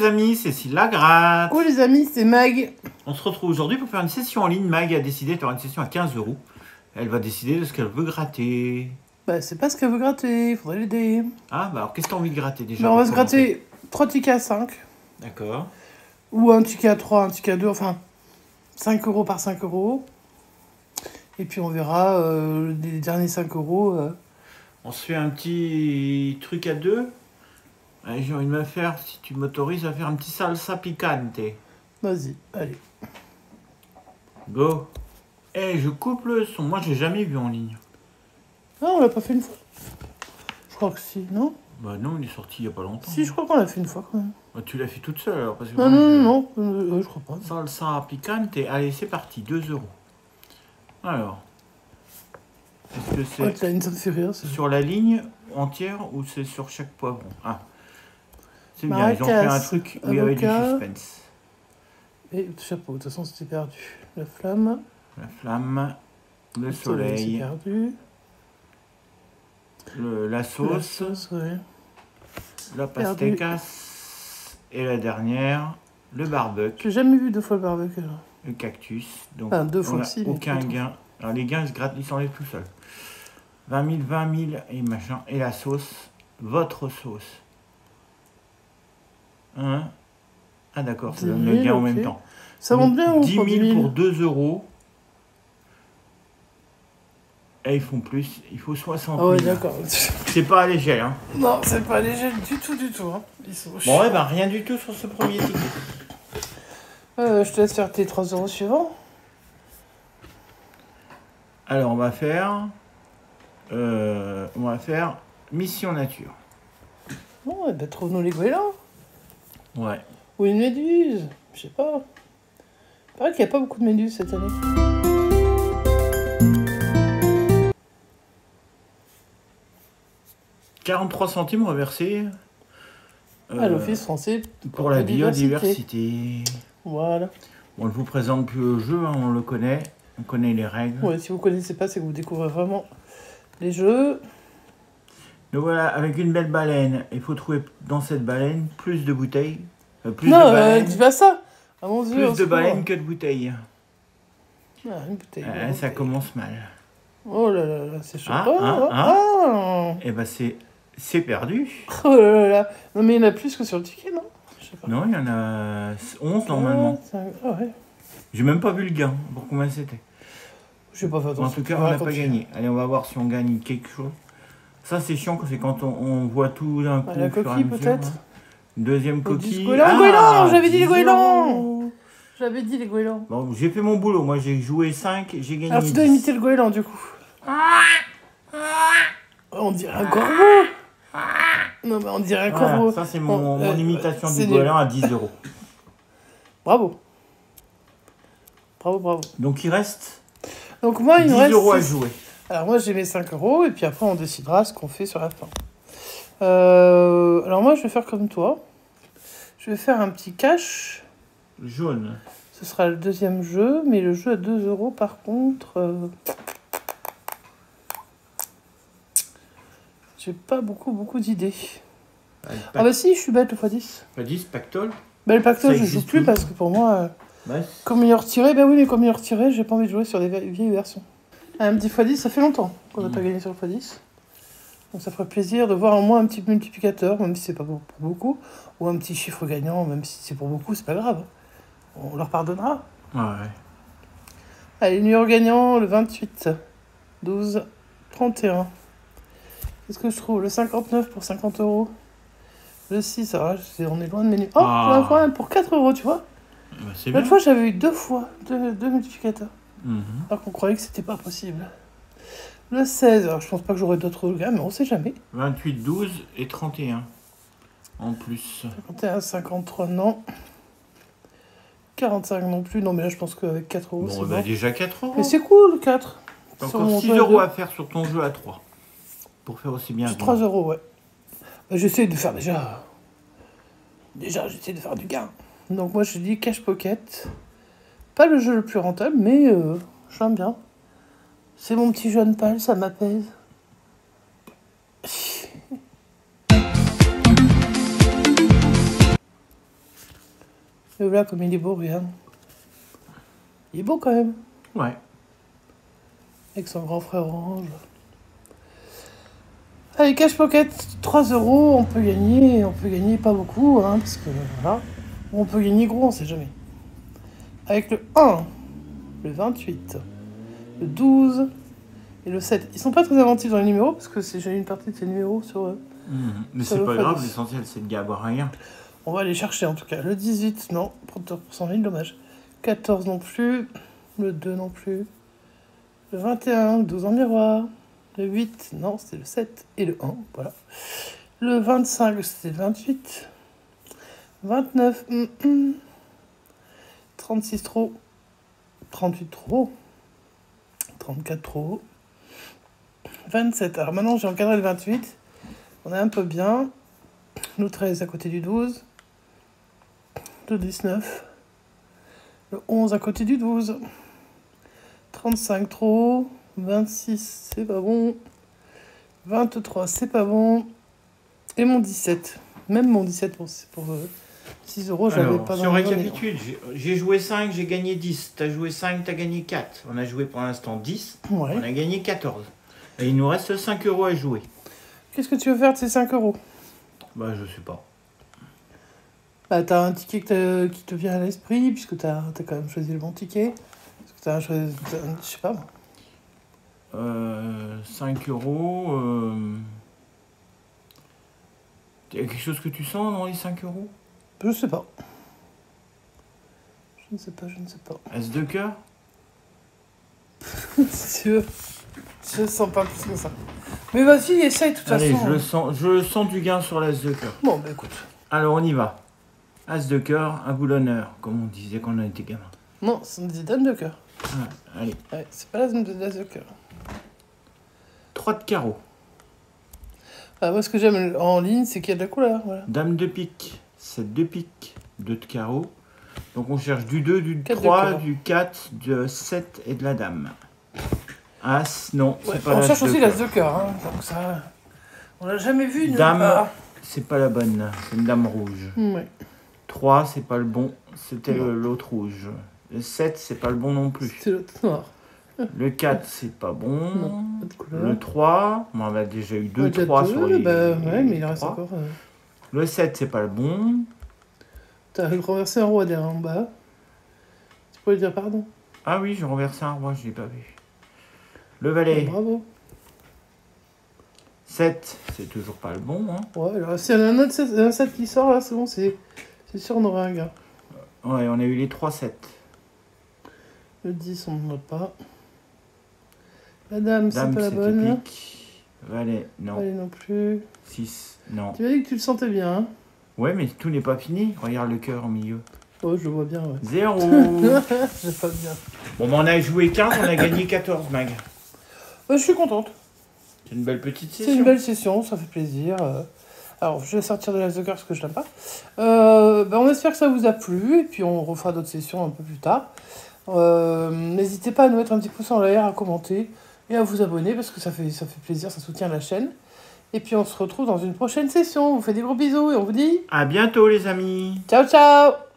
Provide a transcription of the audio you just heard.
amis, c'est Scylla Gratte. Coucou les amis, c'est Mag. On se retrouve aujourd'hui pour faire une session en ligne. Mag a décidé de faire une session à 15 €. Elle va décider de ce qu'elle veut gratter. Bah c'est pas ce qu'elle veut gratter, faudrait l'aider. Ah bah alors qu'est-ce que tu as envie de gratter déjà? Bah, on va se gratter 3 tickets à 5. D'accord. Ou un ticket à 3, un ticket à 2, enfin 5 € par 5 €. Et puis on verra les derniers 5 €. On se fait un petit truc à deux. Allez, j'ai envie de me faire, si tu m'autorises, à faire un petit salsa picante. Vas-y, allez. Go. Eh, je coupe le son. Moi, j'ai jamais vu en ligne. Ah, on l'a pas fait une fois. Je crois que si, non? Bah non, il est sorti il y a pas longtemps. Si, je crois qu'on l'a fait une fois quand même. Bah, tu l'as fait toute seule alors parce que Non, moi, non, non, je crois pas. Salsa picante. Allez, c'est parti. 2 €. Alors. Est-ce que c'est Ouais, la ligne, ça me fait rire. sur la ligne entière ou c'est sur chaque poivron? Ah. C'est bien, ils ont fait Maracas, un truc où il y avait du avocat. suspense. Et le chapeau, de toute façon c'était perdu. La flamme. La flamme, le C'est soleil, perdu. la La sauce, sauce, ouais. la Perdu. pastèque et la dernière, le barbecue, J'ai jamais vu 2 fois le barbecue. Là. le cactus. Donc Enfin, 2 on fois n'a aussi. Mais aucun pas trop. gain. Alors les gains, ils se grattent, ils s'enlèvent tout seuls. 20 000, 20 000 et machin. Et la sauce, votre sauce. Hein? Ah d'accord, ça 10 donne le 000, gain en ok. même temps. Ça monte bien ou 10 pour 000 10 000 pour 2 €. Et ils font plus, il faut 60 Ah ouais, 000. d'accord. C'est pas à l'échelle, hein. Non, c'est pas léger du tout, du tout. Hein. Ils sont Bon, ouais, bah rien du tout sur ce premier ticket. je te laisse faire tes 3 € suivants. Alors, on va faire Mission Nature. Bon, eh ben, trouve-nous les goélands. Ouais. Ou une méduse. Je sais pas. Il paraît qu'il n'y a pas beaucoup de méduses cette année. 43 centimes reversés À l'Office français pour la biodiversité. Voilà. Bon, je vous présente plus le jeu, hein, on le connaît. On connaît les règles. Ouais, si vous connaissez pas, c'est que vous découvrez vraiment les jeux. Donc voilà, avec une belle baleine, il faut trouver dans cette baleine plus de bouteilles. Plus Non, de baleines, dis pas ça. Ah mon Dieu, plus au de secours. baleines que de bouteilles. Ah, une bouteille. Ça commence mal. Oh là là, là c'est chaud. Ah, Oh, ah, oh, ah. oh. Et ben c'est perdu. Oh là là là. Non, mais il y en a plus que sur le ticket, non? Je sais pas. Non, il y en a 11 normalement. Ah ouais. J'ai même pas vu le gain, pour combien c'était. Je sais pas fait attention. En tout cas, on n'a pas gagné. Allez, on va voir si on gagne quelque chose. Ça, c'est chiant, c'est quand on voit tout d'un coup. La au fur et à coquille, mesure, peut-être hein. Deuxième coquille. Goéland, j'avais dit les 10 goélands. €. J'avais dit les goélands. Bon, j'ai fait mon boulot. Moi, j'ai joué 5, j'ai gagné Alors, tu dois 10. imiter le goéland, du coup. On dirait un corbeau. Non, mais on dirait un Voilà, corbeau. ça, c'est Bon, mon imitation c'est du nul. goéland à 10 €. Bravo. Bravo, bravo. Donc, il reste Donc, moi, il 10 me reste... € à jouer. Alors, moi, j'ai mes 5 € et puis après, on décidera ce qu'on fait sur la fin. Alors, moi, je vais faire comme toi. Je vais faire un petit cash. Jaune. Ce sera le deuxième jeu, mais le jeu à 2 € par contre... J'ai pas beaucoup d'idées. Ah bah si, je suis bête le x10. Pas 10, pactole. Bah le pactole, Ça je joue existe plus toujours. parce que pour moi, Ouais. comme il est retiré, bah oui, mais comme il est retiré, j'ai pas envie de jouer sur des vieilles versions. Un petit x10, ça fait longtemps qu'on n'a pas gagné sur le x10. Donc ça ferait plaisir de voir au moins un petit multiplicateur, même si c'est pas pour beaucoup, ou un petit chiffre gagnant, même si c'est pour beaucoup, c'est pas grave. On leur pardonnera. Ouais. Allez, numéro gagnant, le 28, 12, 31. Qu'est-ce que je trouve? Le 59 pour 50 €. Le 6, alors là, on est loin de mes numéros. Oh, Ah. j'en ai fois un pour 4 €, tu vois. Bah, c'est bien. L'autre fois, j'avais eu 2 fois, deux multiplicateurs. Mhm. Alors qu'on croyait que c'était pas possible. Le 16, alors je pense pas que j'aurai d'autres gains, mais on sait jamais. 28, 12 et 31. En plus. 51, 53, non. 45 non plus. Non, mais là, je pense qu'avec 4 €, c'est Bon, bah, bon. déjà 4 €. Mais c'est cool, 4. T'as Sur encore mon 6 jeu à € deux. à faire sur ton jeu à 3. Pour faire aussi bien. C'est 3 €, ouais. Bah, j'essaie de faire déjà... Déjà, j'essaie de faire du gain. Donc moi, je dis Cash Pocket. Pas le jeu le plus rentable, mais j'aime bien. C'est mon petit jaune pâle, ça m'apaise. Et voilà comme il est beau, regarde. Il est beau quand même. Ouais. Avec son grand frère orange. Allez, cash pocket, 3 euros, on peut gagner pas beaucoup, hein, parce que voilà. On peut gagner gros, on sait jamais. Avec le 1, le 28, le 12 et le 7. Ils sont pas très inventifs dans les numéros, parce que j'ai une partie de ces numéros sur eux. Mais Ça c'est va pas pas grave, dire. l'essentiel c'est de avoir rien. On va aller chercher en tout cas. Le 18, non, producteur pour 100 000, dommage. 14 non plus, le 2 non plus. Le 21, 12 en miroir. Le 8, non, c'était le 7 et le 1, voilà. Le 25, c'était le 28. 29, 36 trop. 38 trop. 34 trop. 27, alors maintenant j'ai encadré le 28. On est un peu bien. Le 13 à côté du 12. Le 19. Le 11 à côté du 12. 35 trop. 26, c'est pas bon. 23, c'est pas bon. Et mon 17. Même mon 17 pour 6 euros, j'avais Alors, pas si dans on le monnaie. récapitule, j'ai joué 5, j'ai gagné 10. T'as joué 5, t'as gagné 4. On a joué pour l'instant 10, Ouais. on a gagné 14. Et il nous reste 5 euros à jouer. Qu'est-ce que tu veux faire de ces 5 euros? Bah, je sais pas. Bah, t'as un ticket qui te vient à l'esprit, puisque t'as quand même choisi le bon ticket. Parce que t'as choisi, je sais pas moi. 5 euros. Il y a quelque chose que tu sens dans les 5 euros? Je sais pas. Je ne sais pas. As de cœur? Si tu veux. Je sens pas plus que ça. Mais vas-y, essaye de toute Allez, façon. je sens du gain sur l'as de cœur. Bon, bah écoute. Alors, on y va. As de cœur, un boulonneur, comme on disait quand on était gamin. Non, c'est des dames de cœur. Ah, allez. Ouais, c'est pas la zone de l'as de cœur. 3 de carreau. Ah, moi, ce que j'aime en ligne, c'est qu'il y a de la couleur. Voilà. Dame de pique, 7 de pique, 2 de carreau. Donc on cherche du 2, du 4 de 3, cœur. du 4, du 7 et de la dame. As, non, Ouais, c'est pas on l'as cherche de aussi cœur. l'as de cœur. Hein, donc ça. On l'a jamais vu, nulle Dame, part. c'est pas la bonne, c'est une dame rouge. Ouais. 3, c'est pas le bon, c'était Non. l'autre rouge. Le 7, c'est pas le bon non plus. C'est l'autre noir. Le 4, c'est pas bon. Non, pas de couleur. Le 3, on a déjà eu 2, Ouais, déjà 3 deux, sur les. bah, ouais, mais il en reste 3. encore. Le 7, c'est pas le bon. T'as renversé un roi derrière en bas. Tu pourrais dire pardon. Ah oui, j'ai renversé un roi, je l'ai pas vu. Le valet, Bravo. 7, c'est toujours pas le bon. Hein. Ouais, alors s'il y en a un autre 7, un 7 qui sort là, c'est bon, c'est sûr, on aura un gars. Ouais, on a eu les 3 7. Le 10, on n'en a pas. La dame, c'est Dame, pas la c'est bonne. pique. Valet, non. Allez, non plus. 6, non. Tu m'as dit que tu le sentais bien, hein? Ouais, mais tout n'est pas fini. Regarde le cœur au milieu. Oh, je vois bien, ouais. 0. J'ai pas bien. Bon, ben, on a joué 15, on a gagné 14, Mag. Je suis contente. C'est une belle petite C'est session. une belle session, ça fait plaisir. Alors, je vais sortir de l'as de cœur parce que je l'aime pas. On espère que ça vous a plu, et puis on refera d'autres sessions un peu plus tard. N'hésitez pas à nous mettre un petit pouce en l'air, à commenter et à vous abonner parce que ça fait plaisir, ça soutient la chaîne. Et puis on se retrouve dans une prochaine session. On vous fait des gros bisous et on vous dit À bientôt, les amis. ciao ciao!